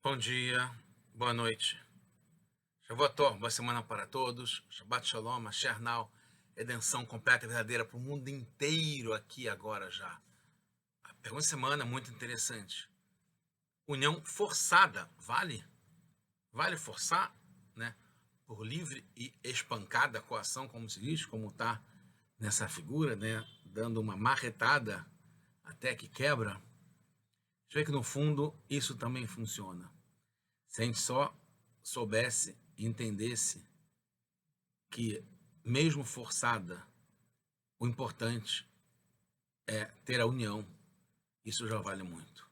Bom dia, boa noite. Shavuot, boa semana para todos. Shabbat Shalom, Asher Now, redenção completa e verdadeira para o mundo inteiro aqui agora já. A pergunta de semana é muito interessante. União forçada, vale? Vale forçar, né? Por livre e espancada coação, como se diz, como está nessa figura, né? Dando uma marretada até que quebra. Deixa eu ver que no fundo isso também funciona. Se a gente só soubesse e entendesse que, mesmo forçada, o importante é ter a união, isso já vale muito.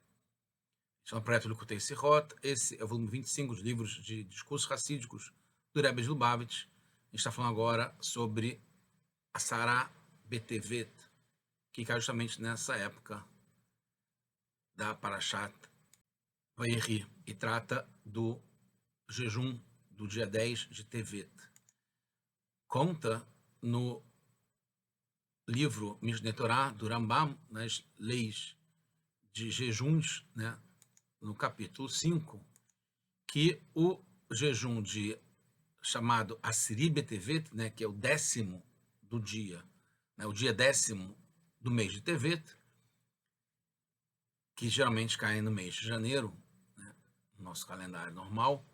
Chama Projeto Likutei Sirot, esse é o volume 25 dos livros de discursos racídicos do Rebbe de Lubavitch. A gente está falando agora sobre a Sarah Betevet, que cai justamente nessa época da Parashat Vayeri, e trata do jejum do dia 10 de Tevet. Conta no livro Mishneh Torah do Rambam, nas leis de jejuns, né, no capítulo 5, que o jejum chamado Asiri Betevet, né, que é o 10º do dia, né, o dia 10º do mês de Tevet, que geralmente cai no mês de janeiro, né, no nosso calendário normal.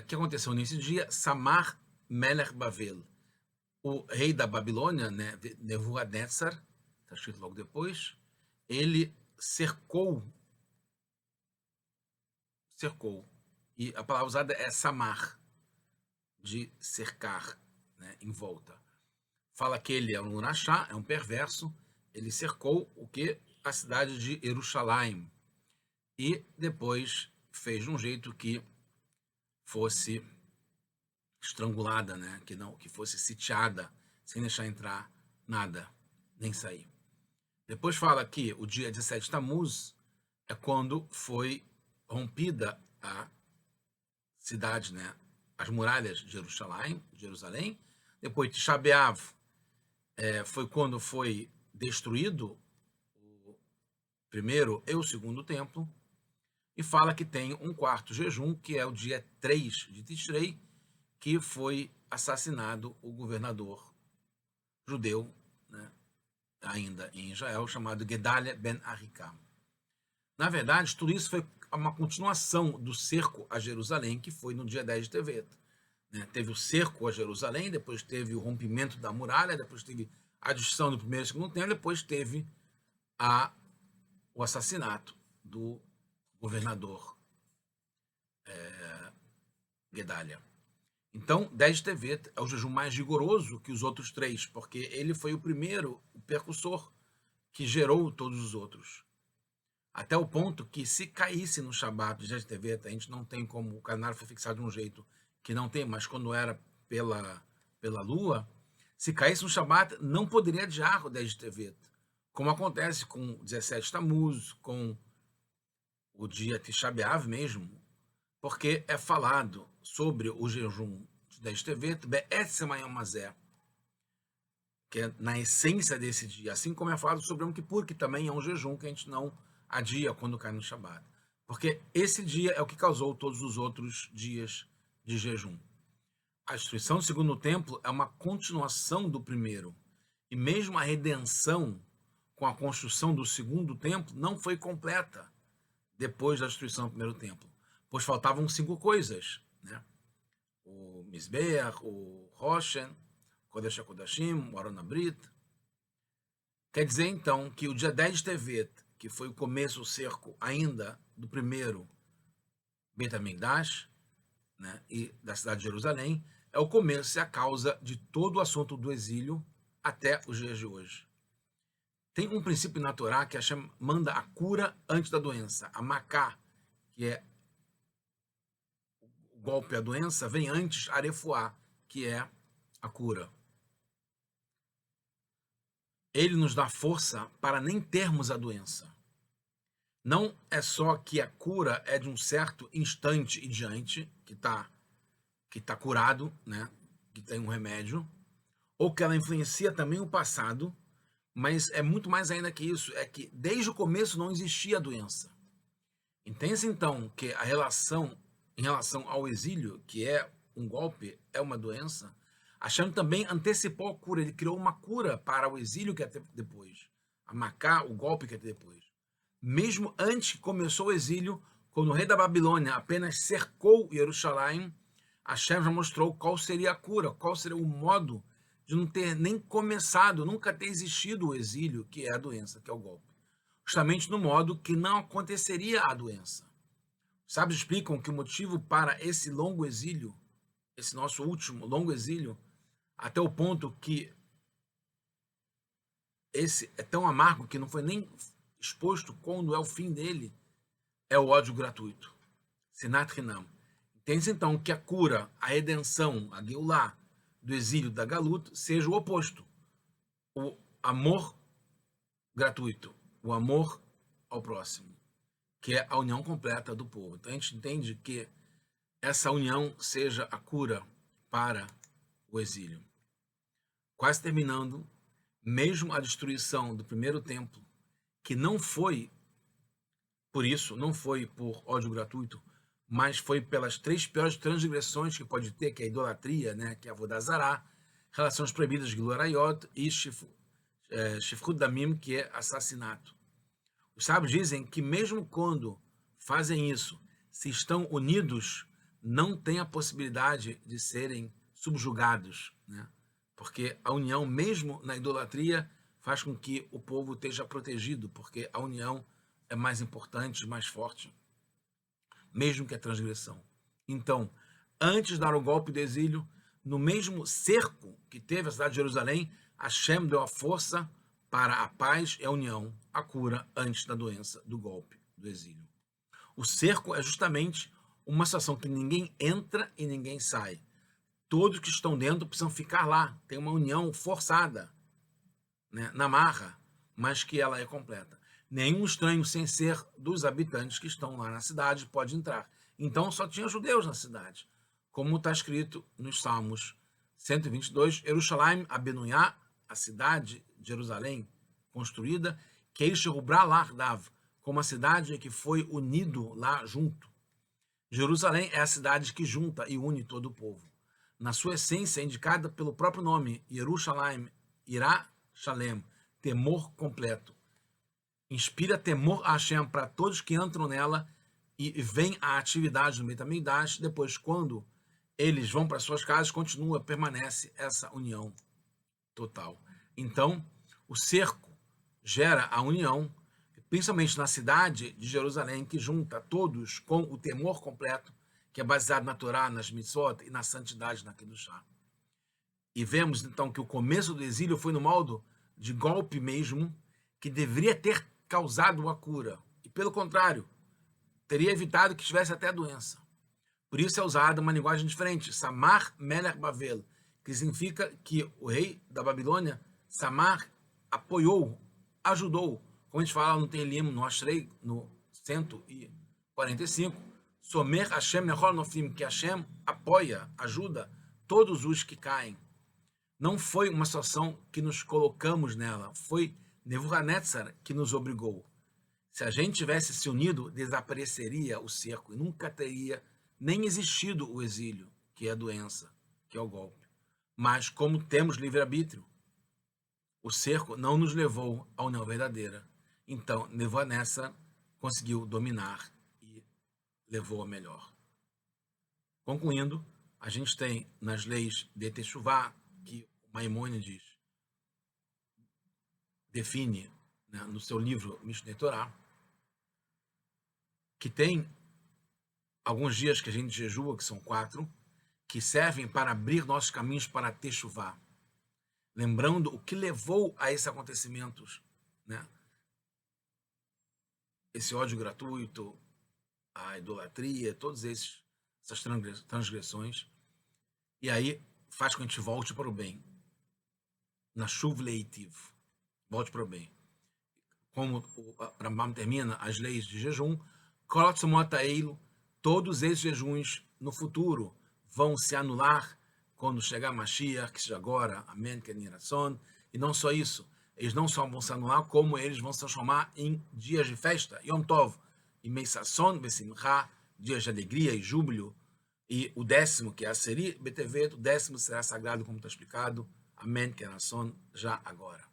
Que aconteceu nesse dia? Samar Melech Bavel, o rei da Babilônia, né, Nebuchadnezzar, está escrito logo depois, ele cercou, e a palavra usada é samar, de cercar, né, em volta. Fala que ele é um rachá, é um perverso, ele cercou o que? A cidade de Jerusalém, e depois fez de um jeito que fosse estrangulada, né, que fosse sitiada, sem deixar entrar nada, nem sair. Depois fala que o dia 17 de Tammuz é quando foi rompida a cidade, né, as muralhas de Jerusalém. Depois Tisha B'Av foi quando foi destruído o primeiro e o segundo templo. E fala que tem um quarto jejum, que é o dia 3 de Tishrei, que foi assassinado o governador judeu, né, ainda em Israel, chamado Gedalia ben Ahikam. Na verdade, tudo isso foi uma continuação do cerco a Jerusalém, que foi no dia 10 de Tevet. Né? Teve o cerco a Jerusalém, depois teve o rompimento da muralha, depois teve a destruição do primeiro e segundo templo, depois teve o assassinato do governador Gedalia. Então, 10 de Tevet é o jejum mais rigoroso que os outros três, porque ele foi o primeiro, o percussor, que gerou todos os outros. Até o ponto que, se caísse no Shabat de 10 de Tevet, a gente não tem como, o calendário foi fixado de um jeito que não tem, mas quando era pela lua, se caísse no Shabat, não poderia adiar o 10 de Tevet, como acontece com 17 de Tammuz, com o dia Tisha B'Av mesmo, porque é falado sobre o jejum de 10 de Tevet, Be'etzem Hayom Hazeh, que é na essência desse dia, assim como é falado sobre Yom Kippur, que também é um jejum que a gente não adia quando cai no Shabat. Porque esse dia é o que causou todos os outros dias de jejum. A destruição do segundo templo é uma continuação do primeiro. E mesmo a redenção com a construção do segundo templo não foi completa depois da destruição do primeiro templo, pois faltavam 5 coisas, né? O Mizbeach, o Roshen, Kodesh HaKodashim, o Aron Abrit. Quer dizer, então, que o dia 10 de Tevet, que foi o começo, o cerco ainda do primeiro Beit HaMikdash, né, e da cidade de Jerusalém, é o começo e a causa de todo o assunto do exílio até os dias de hoje. Tem um princípio na Torá que Hashem manda a cura antes da doença. A Macá, que é o golpe, a doença, vem antes a Refuá, que é a cura. Ele nos dá força para nem termos a doença. Não é só que a cura é de um certo instante e diante, que tá curado, né, que tem um remédio, ou que ela influencia também o passado, mas é muito mais ainda que isso, é que desde o começo não existia a doença. Entende-se então que em relação ao exílio, que é um golpe, é uma doença, Hashem também antecipou a cura, ele criou uma cura para o exílio que ia ter depois, a Macá, o golpe que ia ter depois. Mesmo antes que começou o exílio, quando o rei da Babilônia apenas cercou Jerusalém, Hashem já mostrou qual seria a cura, qual seria o modo de não ter nem começado, nunca ter existido o exílio, que é a doença, que é o golpe. Justamente no modo que não aconteceria a doença. Os sábios explicam que o motivo para esse longo exílio, esse nosso último longo exílio, até o ponto que esse é tão amargo que não foi nem exposto quando é o fim dele, é o ódio gratuito. Sinat Hinam. Entende então que a cura, a redenção, a Geulah do exílio da Galut seja o oposto. O amor gratuito, o amor ao próximo, que é a união completa do povo. Então a gente entende que essa união seja a cura para o exílio. Quase terminando, mesmo a destruição do primeiro templo, que não foi por isso, não foi por ódio gratuito, mas foi pelas 3 piores transgressões que pode ter, que é a idolatria, né, que é a Vodazará, relações proibidas, Gilurayot, e Shifrut Damim, que é assassinato. Os sábios dizem que mesmo quando fazem isso, se estão unidos, não tem a possibilidade de serem subjugados, né? Porque a união, mesmo na idolatria, faz com que o povo esteja protegido, porque a união é mais importante, mais forte, mesmo que a transgressão. Então, antes de dar o golpe do exílio, no mesmo cerco que teve a cidade de Jerusalém, Hashem deu a força para a paz e a união, a cura antes da doença, do golpe, do exílio. O cerco é justamente uma situação que ninguém entra e ninguém sai. Todos que estão dentro precisam ficar lá. Tem uma união forçada, né, na marra, mas que ela é completa. Nenhum estranho sem ser dos habitantes que estão lá na cidade pode entrar. Então só tinha judeus na cidade, como está escrito nos Salmos 122, Jerusalém Abenuyá, a cidade de Jerusalém construída, que Lardav, como a cidade que foi unido lá junto. Jerusalém é a cidade que junta e une todo o povo. Na sua essência, indicada pelo próprio nome, Jerusalém, Irá Shalem, temor completo. Inspira temor a Hashem para todos que entram nela e vem a atividade do Beit HaMikdash. Depois, quando eles vão para suas casas, permanece essa união total. Então, o cerco gera a união, principalmente na cidade de Jerusalém, que junta todos com o temor completo, que é baseado na Torá, nas mitzvot e na santidade na Kedushá. E vemos, então, que o começo do exílio foi no modo de golpe mesmo, que deveria ter causado a cura. E, pelo contrário, teria evitado que tivesse até a doença. Por isso é usada uma linguagem diferente, Samar Melech Bavel, que significa que o rei da Babilônia, Samar, apoiou, ajudou. Como a gente fala no Tehillim, no Ashrei, no 145, Somer Hashem Nechol Nofim, que Hashem apoia, ajuda todos os que caem. Não foi uma situação que nos colocamos nela, foi Nebuchadnezzar que nos obrigou. Se a gente tivesse se unido, desapareceria o cerco e nunca teria nem existido o exílio, que é a doença, que é o golpe. Mas como temos livre-arbítrio, o cerco não nos levou à união verdadeira. Então, Nebuchadnezzar conseguiu dominar e levou a melhor. Concluindo, a gente tem nas leis de Teshuvá, que Maimônides define, né, no seu livro Mishneh Torah, que tem alguns dias que a gente jejua, que são 4, que servem para abrir nossos caminhos para Teshuvá, lembrando o que levou a esses acontecimentos, né? Esse ódio gratuito, a idolatria, todas essas transgressões, e aí faz com que a gente volte para o bem. Na Shuv Leitiv, volte para o bem. Como o Rambam termina as leis de jejum, todos esses jejuns no futuro vão se anular quando chegar Mashiach, que seja agora, amém, que é. E não só isso, eles não só vão se anular, como eles vão se transformar em dias de festa, Yom Tov, e Meisasson, Besimcha, dias de alegria e júbilo, e o 10º, que é a Seri Betevet, o 10º será sagrado, como está explicado. Amém, que é a nação já agora.